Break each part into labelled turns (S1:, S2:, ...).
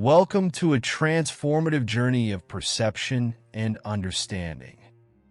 S1: Welcome to a transformative journey of perception and understanding.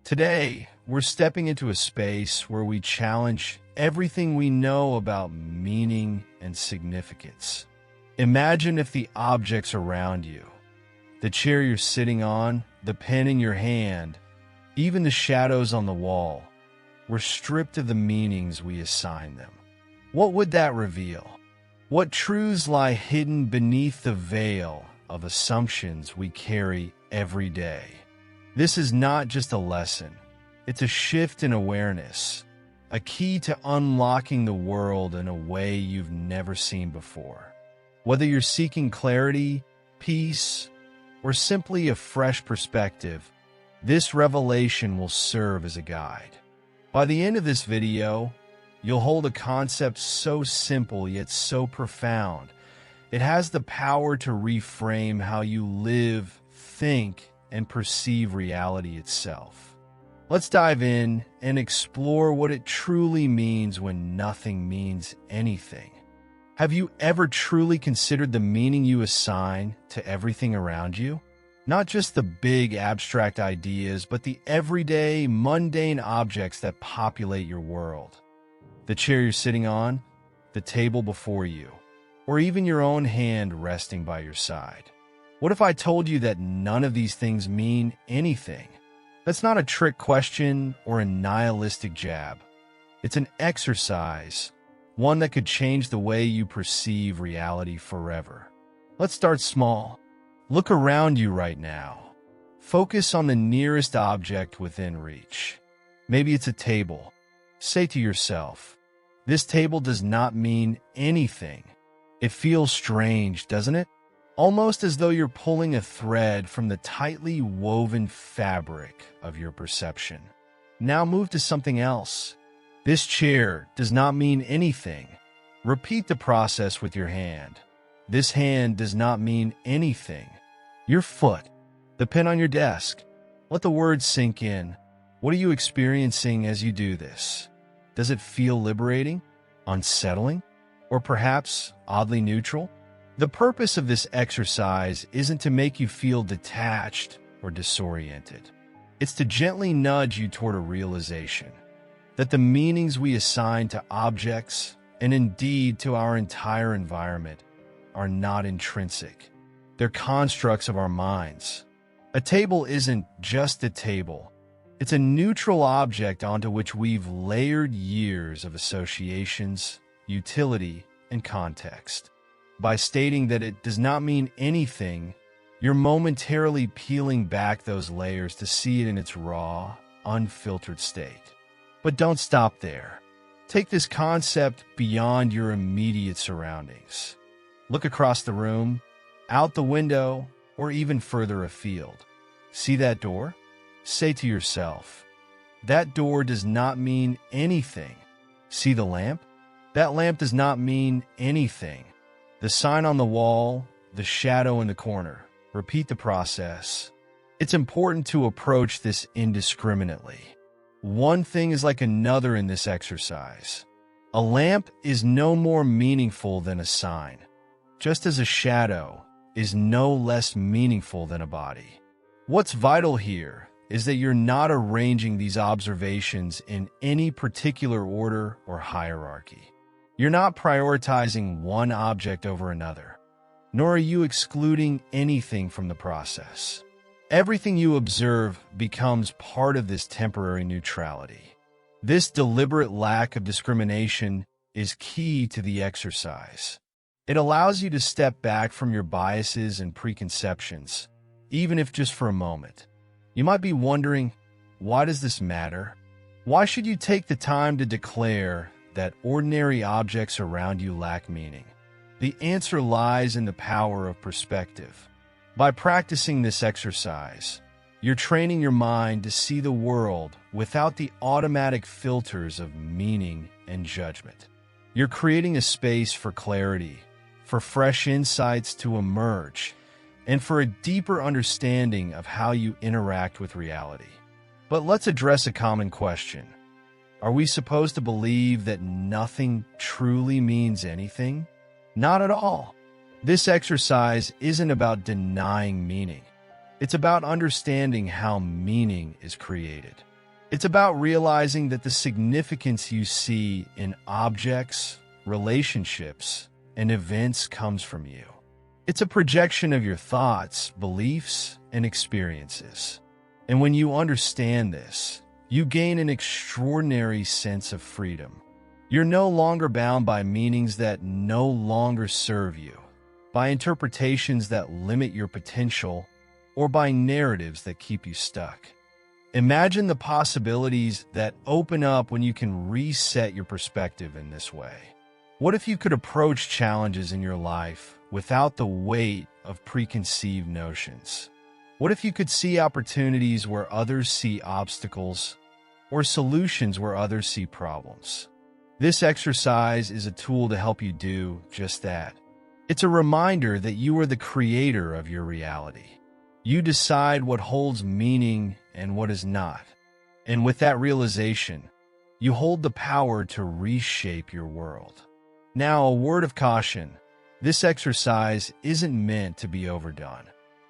S1: Today, we're stepping into a space where we challenge everything we know about meaning and significance. Imagine if the objects around you, the chair you're sitting on, the pen in your hand, even the shadows on the wall, were stripped of the meanings we assign them. What would that reveal? What truths lie hidden beneath the veil of assumptions we carry every day? This is not just a lesson. It's a shift in awareness, a key to unlocking the world in a way you've never seen before. Whether you're seeking clarity, peace, or simply a fresh perspective, this revelation will serve as a guide. By the end of this video, you'll hold a concept so simple yet so profound. It has the power to reframe how you live, think, and perceive reality itself. Let's dive in and explore what it truly means when nothing means anything. Have you ever truly considered the meaning you assign to everything around you? Not just the big abstract ideas, but the everyday, mundane objects that populate your world. The chair you're sitting on, the table before you, or even your own hand resting by your side. What if I told you that none of these things mean anything? That's not a trick question or a nihilistic jab. It's an exercise, one that could change the way you perceive reality forever. Let's start small. Look around you right now. Focus on the nearest object within reach. Maybe it's a table. Say to yourself, this table does not mean anything. It feels strange, doesn't it? Almost as though you're pulling a thread from the tightly woven fabric of your perception. Now move to something else. This chair does not mean anything. Repeat the process with your hand. This hand does not mean anything. Your foot, the pen on your desk. Let the words sink in. What are you experiencing as you do this? Does it feel liberating, unsettling, or perhaps oddly neutral? The purpose of this exercise isn't to make you feel detached or disoriented. It's to gently nudge you toward a realization that the meanings we assign to objects, and indeed to our entire environment, are not intrinsic. They're constructs of our minds. A table isn't just a table. It's a neutral object onto which we've layered years of associations, utility, and context. By stating that it does not mean anything, you're momentarily peeling back those layers to see it in its raw, unfiltered state. But don't stop there. Take this concept beyond your immediate surroundings. Look across the room, out the window, or even further afield. See that door? Say to yourself, that door does not mean anything. See the lamp? That lamp does not mean anything. The sign on the wall, the shadow in the corner. Repeat the process. It's important to approach this indiscriminately. One thing is like another in this exercise. A lamp is no more meaningful than a sign, just as a shadow is no less meaningful than a body. What's vital here is that you're not arranging these observations in any particular order or hierarchy. You're not prioritizing one object over another, nor are you excluding anything from the process. Everything you observe becomes part of this temporary neutrality. This deliberate lack of discrimination is key to the exercise. It allows you to step back from your biases and preconceptions, even if just for a moment. You might be wondering, why does this matter? Why should you take the time to declare that ordinary objects around you lack meaning? The answer lies in the power of perspective. By practicing this exercise, you're training your mind to see the world without the automatic filters of meaning and judgment. You're creating a space for clarity, for fresh insights to emerge, and for a deeper understanding of how you interact with reality. But let's address a common question. Are we supposed to believe that nothing truly means anything? Not at all. This exercise isn't about denying meaning. It's about understanding how meaning is created. It's about realizing that the significance you see in objects, relationships, and events comes from you. It's a projection of your thoughts, beliefs, and experiences. And when you understand this, you gain an extraordinary sense of freedom. You're no longer bound by meanings that no longer serve you, by interpretations that limit your potential, or by narratives that keep you stuck. Imagine the possibilities that open up when you can reset your perspective in this way. What if you could approach challenges in your life without the weight of preconceived notions? What if you could see opportunities where others see obstacles, or solutions where others see problems? This exercise is a tool to help you do just that. It's a reminder that you are the creator of your reality. You decide what holds meaning and what is not. And with that realization, you hold the power to reshape your world. Now, a word of caution. This exercise isn't meant to be overdone.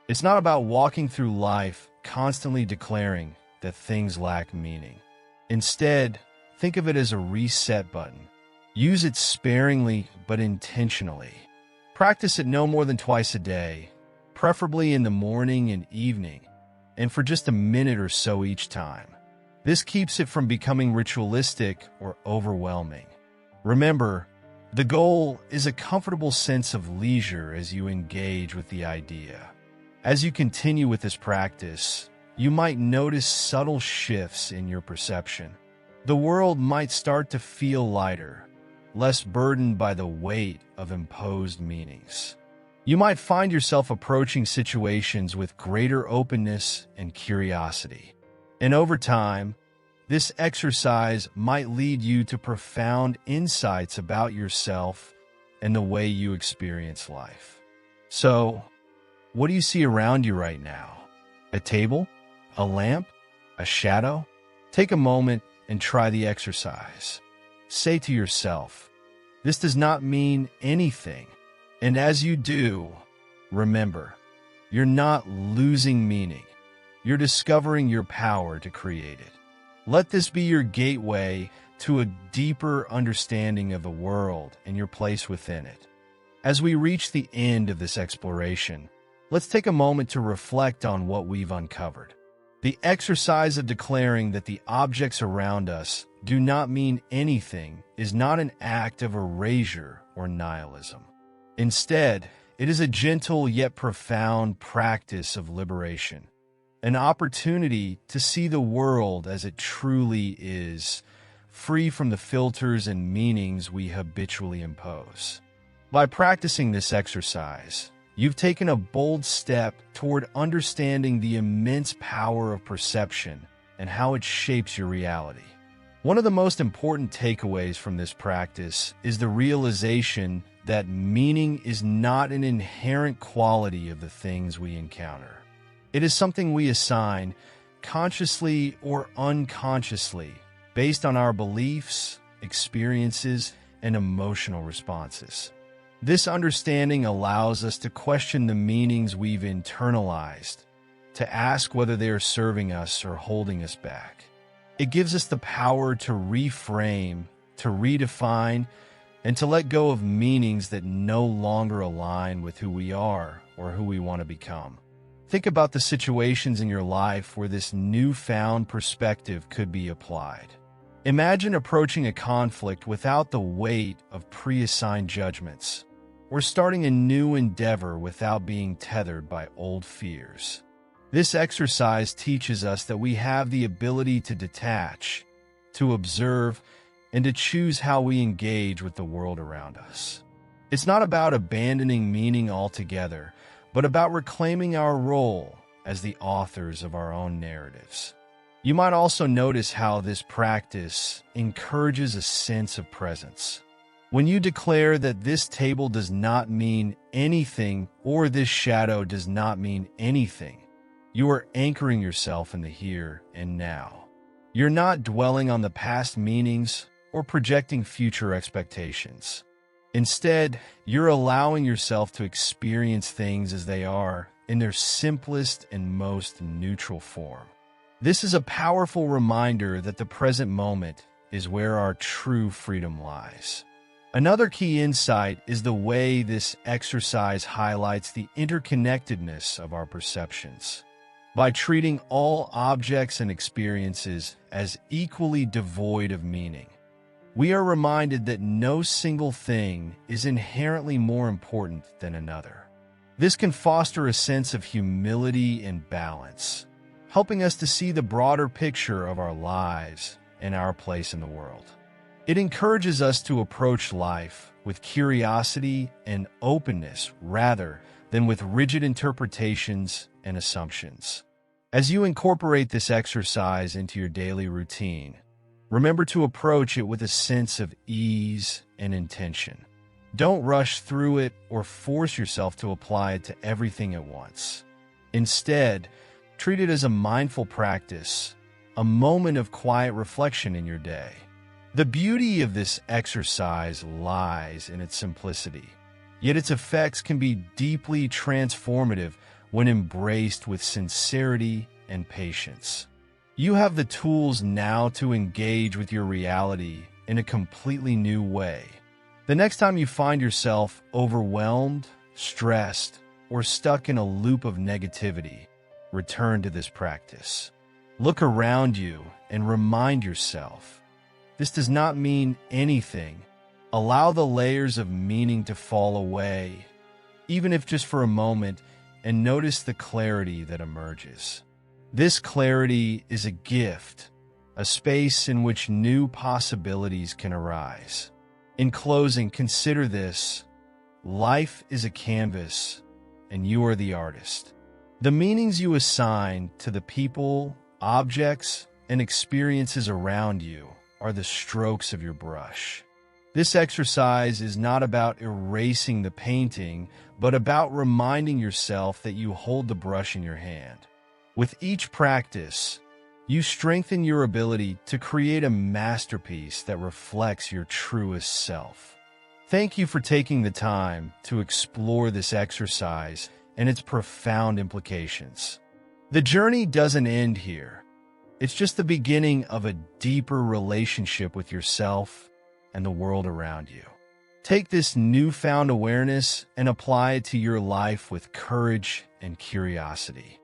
S1: It's not about walking through life constantly declaring that things lack meaning. Instead, think of it as a reset button. Use it sparingly but intentionally. Practice it no more than twice a day, preferably in the morning and evening, and for just a minute or so each time. This keeps it from becoming ritualistic or overwhelming. Remember, the goal is a comfortable sense of leisure as you engage with the idea. As you continue with this practice, you might notice subtle shifts in your perception. The world might start to feel lighter, less burdened by the weight of imposed meanings. You might find yourself approaching situations with greater openness and curiosity. And over time, this exercise might lead you to profound insights about yourself and the way you experience life. So, what do you see around you right now? A table? A lamp? A shadow? Take a moment and try the exercise. Say to yourself, "This does not mean anything." And as you do, remember, you're not losing meaning. You're discovering your power to create it. Let this be your gateway to a deeper understanding of the world and your place within it. As we reach the end of this exploration, let's take a moment to reflect on what we've uncovered. The exercise of declaring that the objects around us do not mean anything is not an act of erasure or nihilism. Instead, it is a gentle yet profound practice of liberation, an opportunity to see the world as it truly is, free from the filters and meanings we habitually impose. By practicing this exercise, you've taken a bold step toward understanding the immense power of perception and how it shapes your reality. One of the most important takeaways from this practice is the realization that meaning is not an inherent quality of the things we encounter. It is something we assign, consciously or unconsciously, based on our beliefs, experiences, and emotional responses. This understanding allows us to question the meanings we've internalized, to ask whether they are serving us or holding us back. It gives us the power to reframe, to redefine, and to let go of meanings that no longer align with who we are or who we want to become. Think about the situations in your life where this newfound perspective could be applied. Imagine approaching a conflict without the weight of pre-assigned judgments, or starting a new endeavor without being tethered by old fears. This exercise teaches us that we have the ability to detach, to observe, and to choose how we engage with the world around us. It's not about abandoning meaning altogether, but about reclaiming our role as the authors of our own narratives. You might also notice how this practice encourages a sense of presence. When you declare that this table does not mean anything or this shadow does not mean anything, you are anchoring yourself in the here and now. You're not dwelling on the past meanings or projecting future expectations. Instead, you're allowing yourself to experience things as they are in their simplest and most neutral form. This is a powerful reminder that the present moment is where our true freedom lies. Another key insight is the way this exercise highlights the interconnectedness of our perceptions. By treating all objects and experiences as equally devoid of meaning, we are reminded that no single thing is inherently more important than another. This can foster a sense of humility and balance, helping us to see the broader picture of our lives and our place in the world. It encourages us to approach life with curiosity and openness rather than with rigid interpretations and assumptions. As you incorporate this exercise into your daily routine, remember to approach it with a sense of ease and intention. Don't rush through it or force yourself to apply it to everything at once. Instead, treat it as a mindful practice, a moment of quiet reflection in your day. The beauty of this exercise lies in its simplicity, yet its effects can be deeply transformative when embraced with sincerity and patience. You have the tools now to engage with your reality in a completely new way. The next time you find yourself overwhelmed, stressed, or stuck in a loop of negativity, return to this practice. Look around you and remind yourself, this does not mean anything. Allow the layers of meaning to fall away, even if just for a moment, and notice the clarity that emerges. This clarity is a gift, a space in which new possibilities can arise. In closing, consider this: life is a canvas, and you are the artist. The meanings you assign to the people, objects, and experiences around you are the strokes of your brush. This exercise is not about erasing the painting, but about reminding yourself that you hold the brush in your hand. With each practice, you strengthen your ability to create a masterpiece that reflects your truest self. Thank you for taking the time to explore this exercise and its profound implications. The journey doesn't end here. It's just the beginning of a deeper relationship with yourself and the world around you. Take this newfound awareness and apply it to your life with courage and curiosity.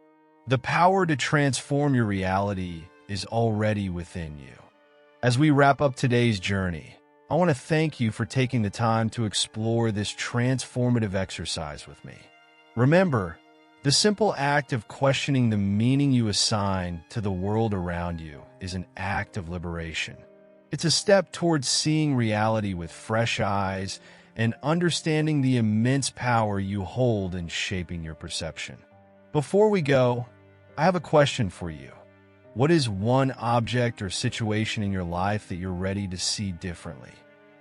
S1: The power to transform your reality is already within you. As we wrap up today's journey, I want to thank you for taking the time to explore this transformative exercise with me. Remember, the simple act of questioning the meaning you assign to the world around you is an act of liberation. It's a step towards seeing reality with fresh eyes and understanding the immense power you hold in shaping your perception. Before we go, I have a question for you. What is one object or situation in your life that you're ready to see differently?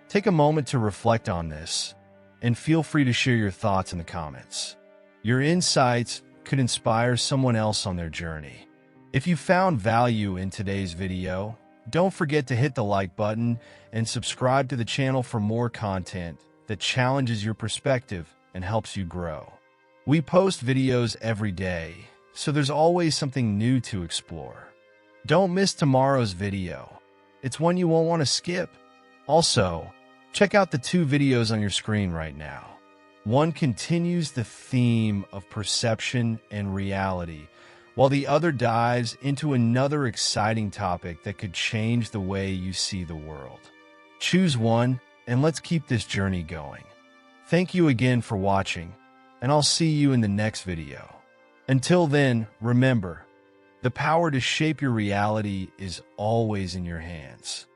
S1: Take a moment to reflect on this, and feel free to share your thoughts in the comments. Your insights could inspire someone else on their journey. If you found value in today's video, don't forget to hit the like button and subscribe to the channel for more content that challenges your perspective and helps you grow. We post videos every day, so there's always something new to explore. Don't miss tomorrow's video. It's one you won't want to skip. Also, check out the 2 videos on your screen right now. One continues the theme of perception and reality, while the other dives into another exciting topic that could change the way you see the world. Choose one, and let's keep this journey going. Thank you again for watching, and I'll see you in the next video. Until then, remember, the power to shape your reality is always in your hands.